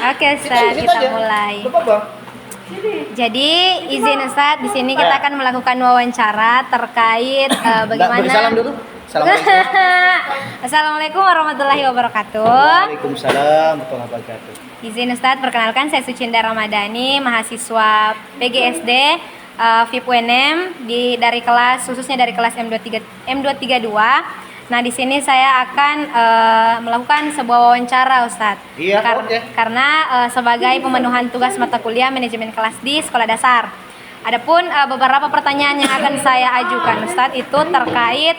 Oke, Ustaz, kita mulai. Jadi izin Ustaz, di sini kita akan melakukan wawancara terkait bagaimana. Beri salam dulu. Assalamualaikum. Assalamualaikum warahmatullahi wabarakatuh. Waalaikumsalam warahmatullahi wabarakatuh. Izin Ustaz, perkenalkan saya Sucinda Ramadhani, mahasiswa PGSD FIP UNM dari kelas khususnya dari kelas M232. Nah, di sini saya akan melakukan sebuah wawancara, Ustadz. Iya, Karena sebagai pemenuhan tugas mata kuliah manajemen kelas di sekolah dasar. Adapun beberapa pertanyaan yang akan saya ajukan, Ustadz, itu terkait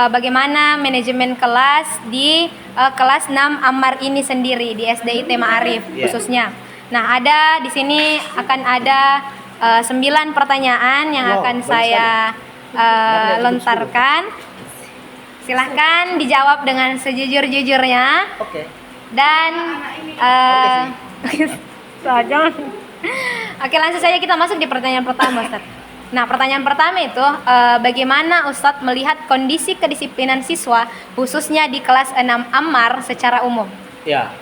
bagaimana manajemen kelas di kelas 6 Ammar ini sendiri di SDIT Ma'arif khususnya. Nah, ada di sini akan ada 9 pertanyaan yang akan saya lontarkan. Silahkan dijawab dengan sejujur-jujurnya. Oke. Dan Oke, langsung saja kita masuk di pertanyaan pertama, Ustadz. Nah, pertanyaan pertama itu bagaimana Ustadz melihat kondisi kedisiplinan siswa khususnya di kelas 6 Ammar secara umum? Ya.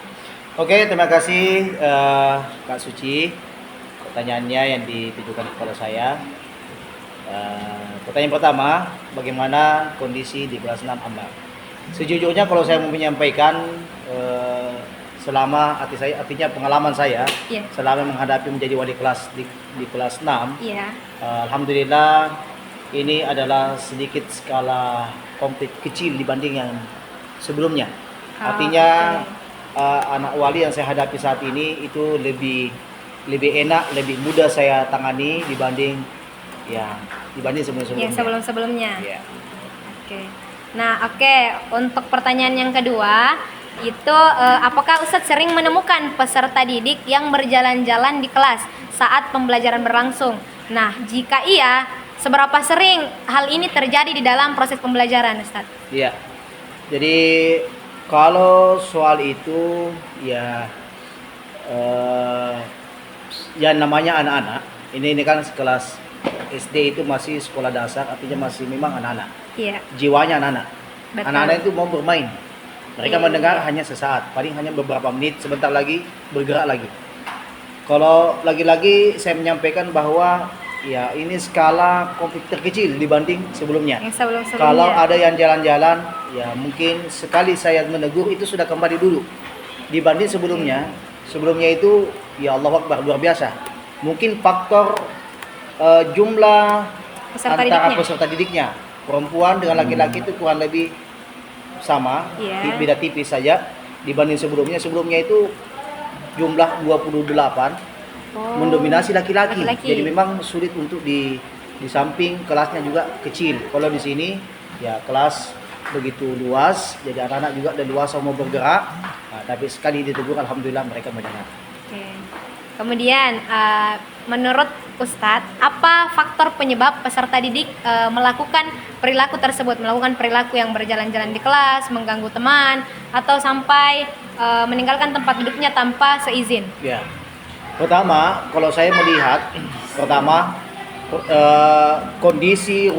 Oke, terima kasih Kak Suci. Pertanyaannya yang ditujukan kepada saya. Pertanyaan pertama, bagaimana kondisi di kelas 6 Ammar? Sejujurnya kalau saya mau menyampaikan selama artinya pengalaman saya selama menghadapi menjadi wali kelas di kelas 6, alhamdulillah ini adalah sedikit skala komplit kecil dibanding yang sebelumnya. Artinya anak wali yang saya hadapi saat ini itu lebih enak, lebih mudah saya tangani dibanding sebelum-sebelumnya. Sebelum-sebelumnya. Ya. Oke. Nah, untuk pertanyaan yang kedua itu apakah Ustadz sering menemukan peserta didik yang berjalan-jalan di kelas saat pembelajaran berlangsung? Nah, jika iya, seberapa sering hal ini terjadi di dalam proses pembelajaran, Ustadz? Iya. Jadi kalau soal itu namanya anak-anak ini kan kelas SD itu masih sekolah dasar, artinya masih memang anak-anak. Iya. Jiwanya anak-anak. Betul. Anak-anak itu mau bermain. Mereka mendengar hanya sesaat, paling hanya beberapa menit, sebentar lagi bergerak lagi. Kalau lagi-lagi saya menyampaikan bahwa ini skala konflik terkecil dibanding sebelumnya. Sebelum-sebelumnya. Kalau ada yang jalan-jalan, mungkin sekali saya menegur itu sudah kembali dulu. Dibanding sebelumnya, sebelumnya itu Allahu Akbar, luar biasa. Mungkin faktor jumlah peserta didiknya, perempuan dengan laki-laki itu kurang lebih sama, beda tipis saja dibanding sebelumnya. Sebelumnya itu jumlah 28 mendominasi laki-laki. Jadi memang sulit untuk di samping kelasnya juga kecil. Kalau di sini kelas begitu luas, jadi anak-anak juga leluasa mau bergerak. Tapi sekali ditegur, alhamdulillah mereka mendengar. Kemudian menurut Ustadz, apa faktor penyebab peserta didik melakukan perilaku tersebut, melakukan perilaku yang berjalan-jalan di kelas, mengganggu teman, atau sampai meninggalkan tempat duduknya tanpa seizin? Ya, pertama kalau saya melihat, kondisi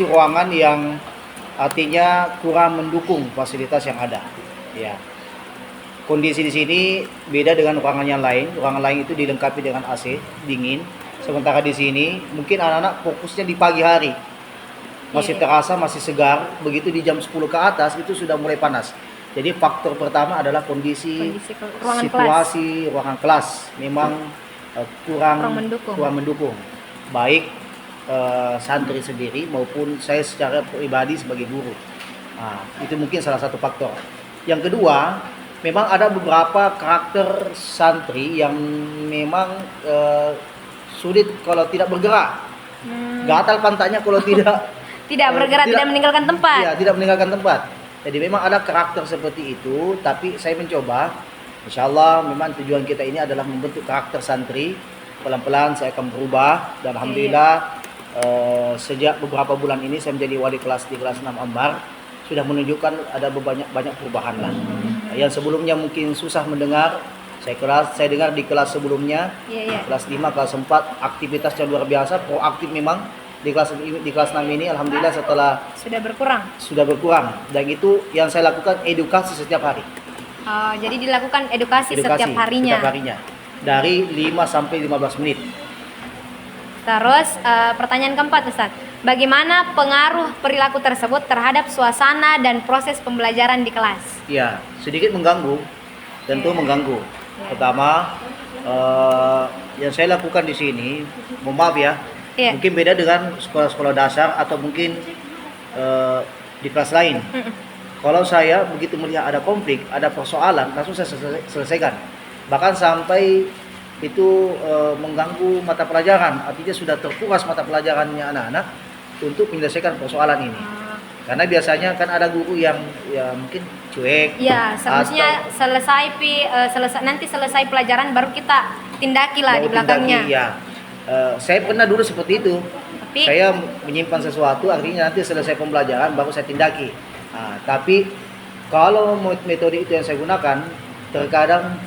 ruangan yang artinya kurang mendukung fasilitas yang ada. Ya. Kondisi di sini beda dengan ruangan yang lain. Ruangan lain itu dilengkapi dengan AC dingin. Sementara di sini mungkin anak-anak fokusnya di pagi hari. Masih terasa masih segar. Begitu di jam 10 ke atas itu sudah mulai panas. Jadi faktor pertama adalah kondisi situasi ruangan kelas memang kurang mendukung. Baik santri sendiri maupun saya secara pribadi sebagai guru. Itu mungkin salah satu faktor. Yang kedua, memang ada beberapa karakter santri yang memang sulit kalau tidak bergerak. Gatal pantatnya kalau tidak bergerak, tidak meninggalkan tempat. Iya, tidak meninggalkan tempat. Jadi memang ada karakter seperti itu, tapi saya mencoba. Insyaallah memang tujuan kita ini adalah membentuk karakter santri. Pelan-pelan saya akan berubah dan alhamdulillah sejak beberapa bulan ini saya menjadi wali kelas di kelas 6 Ammar sudah menunjukkan ada banyak perubahan lah. Yang sebelumnya mungkin susah mendengar, saya dengar di kelas sebelumnya, kelas 5, kelas 4 aktivitasnya luar biasa, proaktif memang. Di kelas 6 ini alhamdulillah sudah berkurang. Dan itu yang saya lakukan edukasi setiap hari. Jadi dilakukan edukasi setiap harinya. Setiap harinya. Dari 5 sampai 15 menit. Terus pertanyaan keempat Ustadz, bagaimana pengaruh perilaku tersebut terhadap suasana dan proses pembelajaran di kelas? Ya, sedikit mengganggu, tentu mengganggu. Pertama, yang saya lakukan di sini, mohon maaf ya, mungkin beda dengan sekolah-sekolah dasar atau mungkin di kelas lain. Kalau saya begitu melihat ada konflik, ada persoalan, langsung saya selesaikan. Bahkan sampai itu mengganggu mata pelajaran, artinya sudah terkuras mata pelajarannya anak-anak untuk menyelesaikan persoalan ini. Karena biasanya kan ada guru yang ya mungkin cuek. Ya, seharusnya selesai pelajaran baru kita tindaki lah di belakangnya. Ya. Saya pernah dulu seperti itu. Tapi saya menyimpan sesuatu, artinya nanti selesai pembelajaran baru saya tindaki. Tapi kalau metode itu yang saya gunakan, terkadang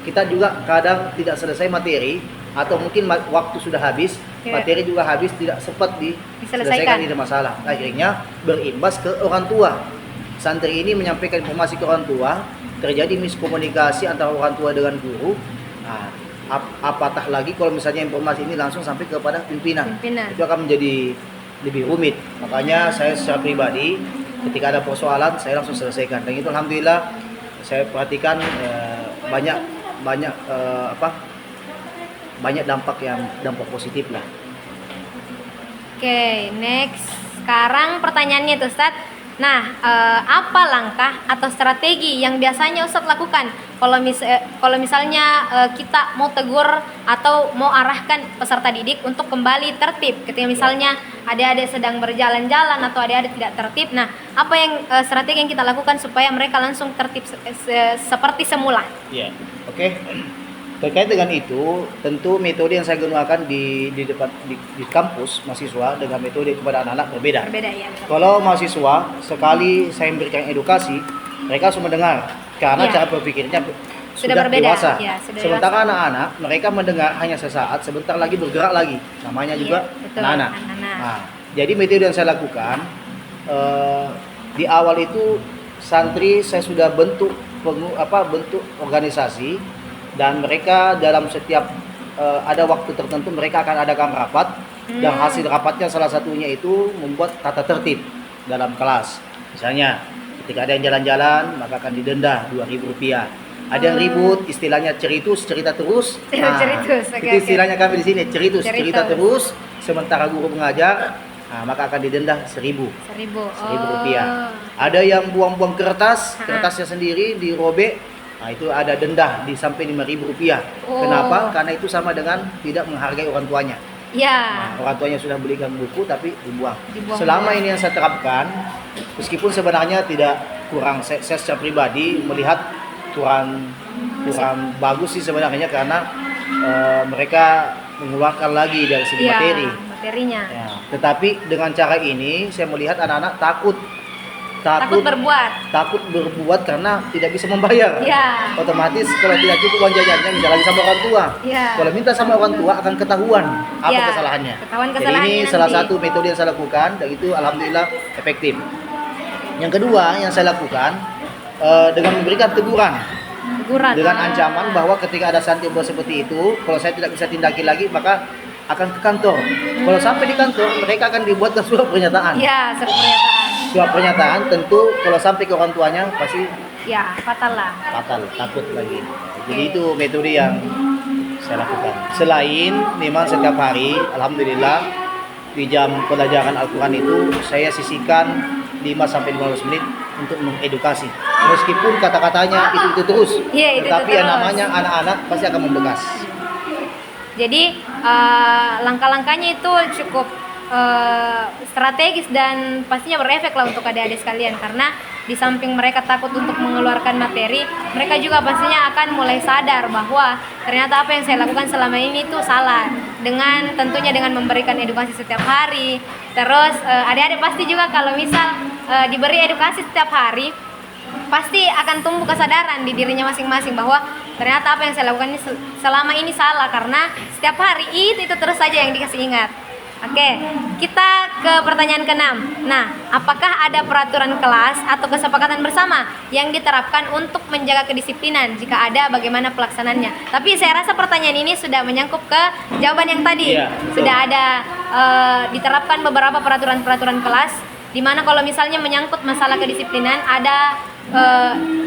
kita juga kadang tidak selesai materi, atau mungkin waktu sudah habis, materi juga habis, tidak sempat diselesaikan, tidak masalah. Akhirnya berimbas ke orang tua. Santri ini menyampaikan informasi ke orang tua, terjadi miskomunikasi antara orang tua dengan guru. Apatah lagi kalau misalnya informasi ini langsung sampai kepada pimpinan. Itu akan menjadi lebih rumit. Makanya saya secara pribadi ketika ada persoalan saya langsung selesaikan. Dan itu alhamdulillah saya perhatikan banyak dampak positif lah. Oke, next. Sekarang pertanyaannya tuh Ustadz. Nah, apa langkah atau strategi yang biasanya Ustadz lakukan kalau misalnya kita mau tegur atau mau arahkan peserta didik untuk kembali tertib ketika misalnya adik-adik sedang berjalan-jalan atau adik-adik tidak tertib. Nah, apa yang strategi yang kita lakukan supaya mereka langsung tertib seperti semula? Iya. Oke. Terkait dengan itu, tentu metode yang saya gunakan di kampus mahasiswa dengan metode kepada anak-anak berbeda. Ya. Kalau mahasiswa, sekali saya memberikan edukasi, mereka langsung mendengar karena cara berpikirnya sudah berbeda. Dewasa. Sementara anak-anak, mereka mendengar hanya sesaat, sebentar lagi bergerak lagi. Namanya juga anak-anak. Jadi metode yang saya lakukan, di awal itu santri saya sudah bentuk organisasi. Dan mereka dalam setiap ada waktu tertentu mereka akan adakan rapat. Dan hasil rapatnya salah satunya itu membuat tata tertib dalam kelas. Misalnya ketika ada yang jalan-jalan maka akan didenda Rp2.000. Ada yang ribut, istilahnya cerita terus. Itu istilahnya kami di sini cerita terus. Sementara guru mengajar, maka akan didenda Rp1.000. Rp1.000. Ada yang buang-buang kertasnya sendiri dirobek. Itu ada denda di sampai Rp5.000. Kenapa? Karena itu sama dengan tidak menghargai orang tuanya. Orang tuanya sudah belikan buku tapi dibuang. Selama ini yang saya terapkan, meskipun sebenarnya tidak kurang, saya secara pribadi melihat kurang bagus sih sebenarnya karena mereka mengeluarkan lagi dari segi materinya. Tetapi dengan cara ini saya melihat anak-anak takut berbuat karena tidak bisa membayar. Otomatis kalau tidak cukup uang jajannya minta lagi sama orang tua. Kalau minta sama orang tua akan ketahuan apa kesalahannya. Jadi ini salah satu metode yang saya lakukan dan itu alhamdulillah efektif. Yang kedua yang saya lakukan dengan memberikan teguran. Dengan ancaman bahwa ketika ada santri buat seperti itu, kalau saya tidak bisa tindaki lagi maka akan ke kantor. Kalau sampai di kantor mereka akan dibuatkan surat pernyataan. Surat pernyataan tentu kalau sampai ke orang tuanya pasti fatal, takut lagi. Jadi itu metode yang saya lakukan. Selain memang setiap hari alhamdulillah di jam pelajaran Al-Quran itu saya sisihkan 5-15 menit untuk mengedukasi. Meskipun kata-katanya itu terus, tetapi yang namanya anak-anak pasti akan membekas. Jadi langkah-langkahnya itu cukup strategis dan pastinya berefek lah untuk adik-adik sekalian karena di samping mereka takut untuk mengeluarkan materi, mereka juga pastinya akan mulai sadar bahwa ternyata apa yang saya lakukan selama ini itu salah. Tentunya dengan memberikan edukasi setiap hari. Terus adik-adik pasti juga kalau misal diberi edukasi setiap hari, pasti akan tumbuh kesadaran di dirinya masing-masing bahwa ternyata apa yang saya lakukan ini selama ini salah karena setiap hari itu terus saja yang dikasih ingat. Oke, kita ke pertanyaan ke-6. Nah, apakah ada peraturan kelas atau kesepakatan bersama yang diterapkan untuk menjaga kedisiplinan? Jika ada, bagaimana pelaksanaannya? Tapi saya rasa pertanyaan ini sudah menyangkut ke jawaban yang tadi. Iya, betul. Sudah ada diterapkan beberapa peraturan-peraturan kelas, di mana kalau misalnya menyangkut masalah kedisiplinan ada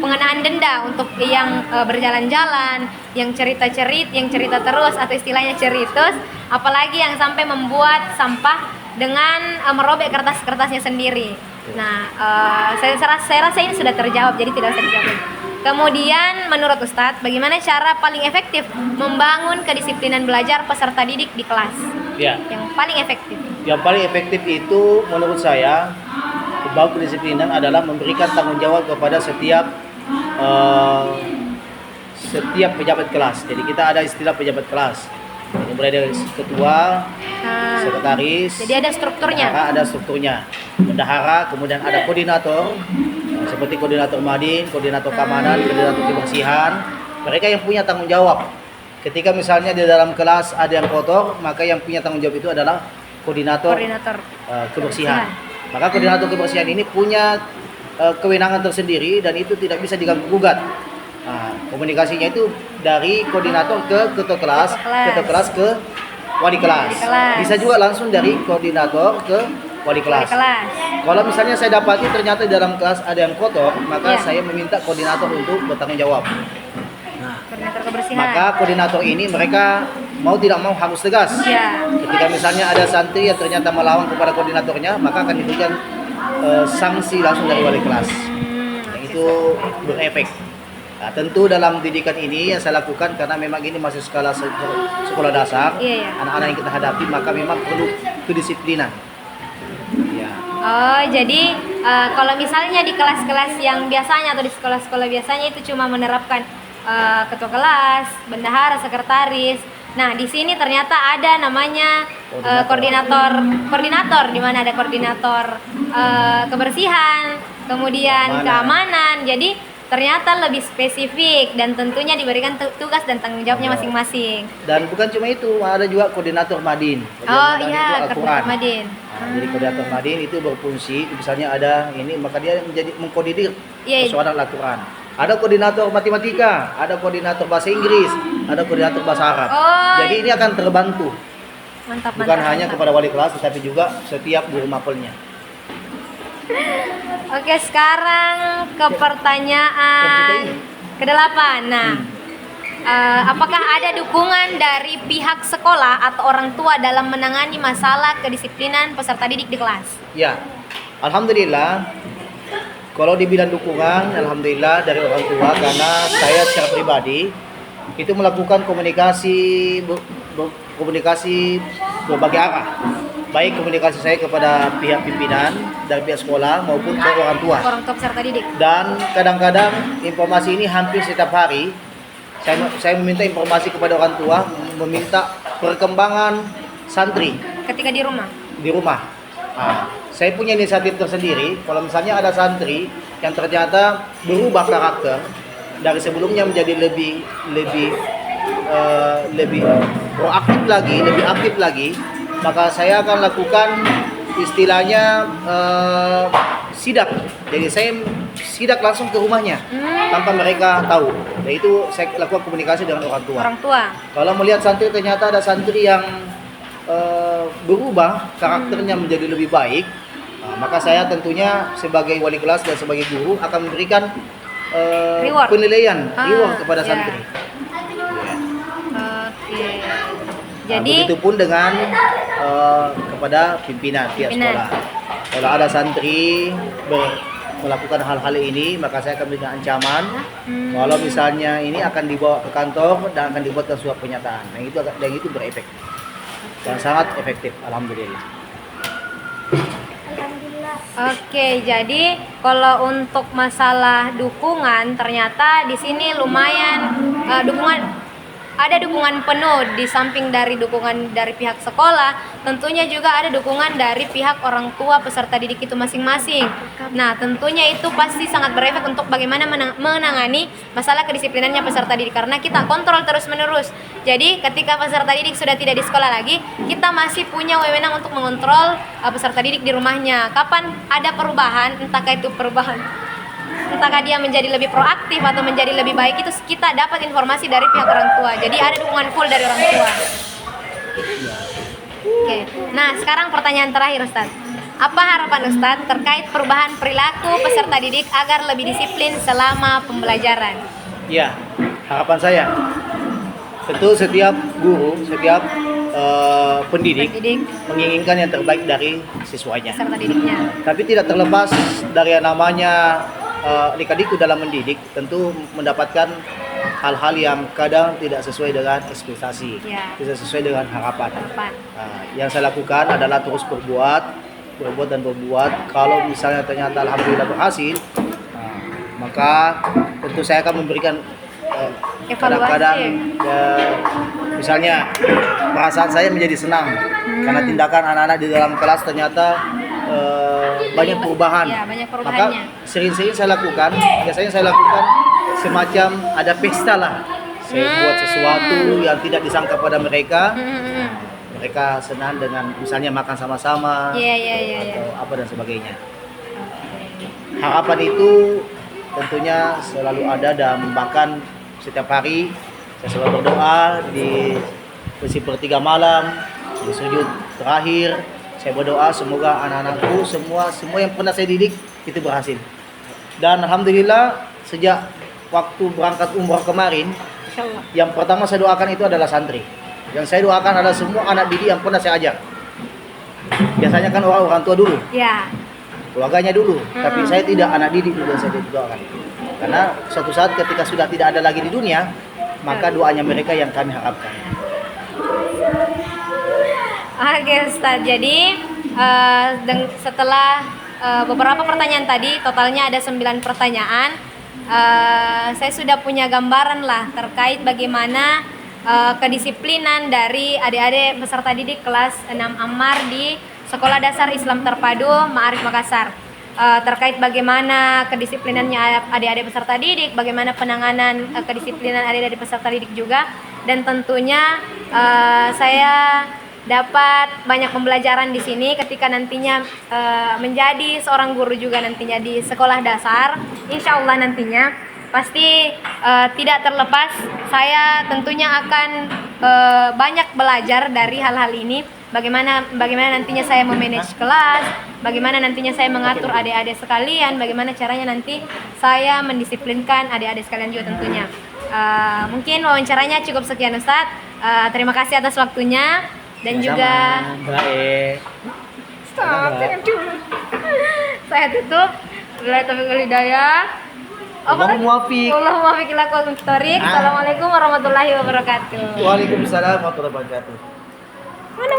pengenaan denda untuk yang berjalan-jalan, yang cerita terus atau istilahnya ceritus, apalagi yang sampai membuat sampah dengan merobek kertas-kertasnya sendiri. Nah, saya rasa ini sudah terjawab, jadi tidak usah dijawab. Kemudian menurut Ustadz, bagaimana cara paling efektif membangun kedisiplinan belajar peserta didik di kelas? Ya. Yang paling efektif. Yang paling efektif itu menurut saya membangun kedisiplinan adalah memberikan tanggung jawab kepada setiap pejabat kelas. Jadi kita ada istilah pejabat kelas. Ini mulai dari ketua, sekretaris. Jadi ada strukturnya. Bendahara, ada strukturnya. Bendahara, kemudian ada koordinator, seperti koordinator Madin, koordinator keamanan, koordinator kebersihan. Mereka yang punya tanggung jawab. Ketika misalnya di dalam kelas ada yang kotor, maka yang punya tanggung jawab itu adalah koordinator kebersihan. Maka koordinator kebersihan ini punya kewenangan tersendiri dan itu tidak bisa diganggu gugat. Nah, komunikasinya itu dari koordinator ke ketua kelas ke wali kelas. Bisa juga langsung dari koordinator ke wali kelas. Kalau misalnya saya dapati ternyata di dalam kelas ada yang kotor, maka saya meminta koordinator untuk bertanggung jawab. Nah, Koordinator kebersihan. maka koordinator ini mereka mau tidak mau harus tegas. Ketika misalnya ada santri yang ternyata melawan kepada koordinatornya, maka akan diberikan sanksi langsung dari wali kelas. Yang itu berefek. Nah, tentu dalam didikan ini yang saya lakukan karena memang ini masih skala sekolah dasar, anak-anak yang kita hadapi, maka memang perlu kedisiplinan. Ya. Oh, jadi kalau misalnya di kelas-kelas yang biasanya atau di sekolah-sekolah biasanya itu cuma menerapkan ketua kelas, bendahara, sekretaris. Nah, di sini ternyata ada namanya koordinator di mana ada koordinator kebersihan, kemudian keamanan. Jadi ternyata lebih spesifik dan tentunya diberikan tugas dan tanggung jawabnya masing-masing. Dan bukan cuma itu, ada juga koordinator Madin. Koordinator Madin. Nah, jadi koordinator Madin itu berfungsi, misalnya ada ini, maka dia menjadi mengkoordinar persoalan Al-Quran. Ada koordinator matematika, ada koordinator bahasa Inggris, ada koordinator bahasa Arab. Jadi ini akan terbantu. Bukan hanya kepada wali kelas, tetapi juga setiap guru mapelnya. Oke, sekarang ke pertanyaan ke-8. Nah, apakah ada dukungan dari pihak sekolah atau orang tua dalam menangani masalah kedisiplinan peserta didik di kelas? Ya, alhamdulillah. Kalau dibilang dukungan, alhamdulillah dari orang tua, karena saya secara pribadi itu melakukan komunikasi berbagai arah. Baik komunikasi saya kepada pihak pimpinan dari pihak sekolah maupun ke orang tua peserta didik. Dan kadang-kadang informasi ini hampir setiap hari saya meminta informasi kepada orang tua, meminta perkembangan santri ketika di rumah. Nah, saya punya inisiatif tersendiri. Kalau misalnya ada santri yang ternyata berubah karakter dari sebelumnya menjadi lebih proaktif lagi, lebih aktif lagi, maka saya akan lakukan istilahnya sidak. Jadi saya sidak langsung ke rumahnya tanpa mereka tahu. Dan itu saya lakukan komunikasi dengan orang tua. Kalau melihat santri ternyata ada santri yang berubah karakternya menjadi lebih baik, maka saya tentunya sebagai wali kelas dan sebagai guru akan memberikan penilaian reward kepada santri. Jadi begitupun dengan kepada pimpinan pihak sekolah. Kalau ada santri melakukan hal-hal ini, maka saya akan berikan ancaman. Kalau misalnya ini akan dibawa ke kantor dan akan dibuatkan surat pernyataan. Yang itu berefek dan sangat efektif, alhamdulillah. Oke, jadi kalau untuk masalah dukungan, ternyata di sini lumayan ada dukungan penuh di samping dari dukungan dari pihak sekolah, tentunya juga ada dukungan dari pihak orang tua peserta didik itu masing-masing. Nah, tentunya itu pasti sangat berefek untuk bagaimana menangani masalah kedisiplinannya peserta didik, karena kita kontrol terus-menerus. Jadi, ketika peserta didik sudah tidak di sekolah lagi, kita masih punya wewenang untuk mengontrol peserta didik di rumahnya. Kapan ada perubahan, entahkah itu perubahan, entahkah dia menjadi lebih proaktif atau menjadi lebih baik, itu kita dapat informasi dari pihak orang tua. Jadi ada dukungan full dari orang tua. Oke. Nah, sekarang pertanyaan terakhir, Ustadz. Apa harapan Ustadz terkait perubahan perilaku peserta didik agar lebih disiplin selama pembelajaran? Ya, harapan saya tentu setiap guru, setiap pendidik menginginkan yang terbaik dari siswanya. Peserta didiknya. Tapi tidak terlepas dari yang namanya adik-adikku dalam mendidik, tentu mendapatkan hal-hal yang kadang tidak sesuai dengan ekspektasi, Ya. tidak sesuai dengan harapan. Harapan. Yang saya lakukan adalah terus berbuat dan berbuat. Kalau misalnya ternyata alhamdulillah berhasil, maka tentu saya akan memberikan kadang-kadang misalnya perasaan saya menjadi senang karena tindakan anak-anak di dalam kelas ternyata banyak perubahan. Ya, banyak Maka perubahannya. sering-sering saya lakukan, biasanya saya lakukan semacam ada pesta lah. Saya buat sesuatu yang tidak disangka pada mereka. Mereka senang dengan misalnya makan sama-sama Iya. atau apa dan sebagainya. Harapan itu tentunya selalu ada, dan bahkan setiap hari saya selalu berdoa di sepertiga malam, di sujud terakhir saya berdoa semoga anak-anakku semua yang pernah saya didik itu berhasil. Dan alhamdulillah sejak waktu berangkat umrah kemarin, Insyaallah. yang pertama saya doakan itu adalah santri. Yang saya doakan adalah semua anak didik yang pernah saya ajak. Biasanya kan orang tua dulu, Ya. keluarganya dulu, tapi saya tidak, anak didik dulu yang saya doakan. Karena suatu saat ketika sudah tidak ada lagi di dunia, maka doanya mereka yang kami harapkan. Oke, Ustaz. Jadi setelah beberapa pertanyaan tadi, totalnya ada 9 pertanyaan. Saya sudah punya gambaran lah terkait bagaimana kedisiplinan dari adik-adik peserta didik kelas 6 Ammar di Sekolah Dasar Islam Terpadu Ma'arif Makassar. Terkait bagaimana kedisiplinannya adik-adik peserta didik, bagaimana penanganan kedisiplinan adik-adik peserta didik juga, dan tentunya saya dapat banyak pembelajaran di sini ketika nantinya menjadi seorang guru juga nantinya di sekolah dasar. Insya Allah nantinya pasti tidak terlepas saya tentunya akan banyak belajar dari hal-hal ini. Bagaimana nantinya saya memanage kelas, bagaimana nantinya saya mengatur adik-adik sekalian, bagaimana caranya nanti saya mendisiplinkan adik-adik sekalian juga tentunya. Mungkin wawancaranya cukup sekian, Ustadz. Terima kasih atas waktunya dan juga stop dulu. Saya tutup. Wabillahi taufiq wal hidayah. Allahumma muwaffiq. Allahumma muwaffiq ila aqwamit thoriq. Assalamualaikum warahmatullahi wabarakatuh. Waalaikumsalam warahmatullahi wabarakatuh. Mana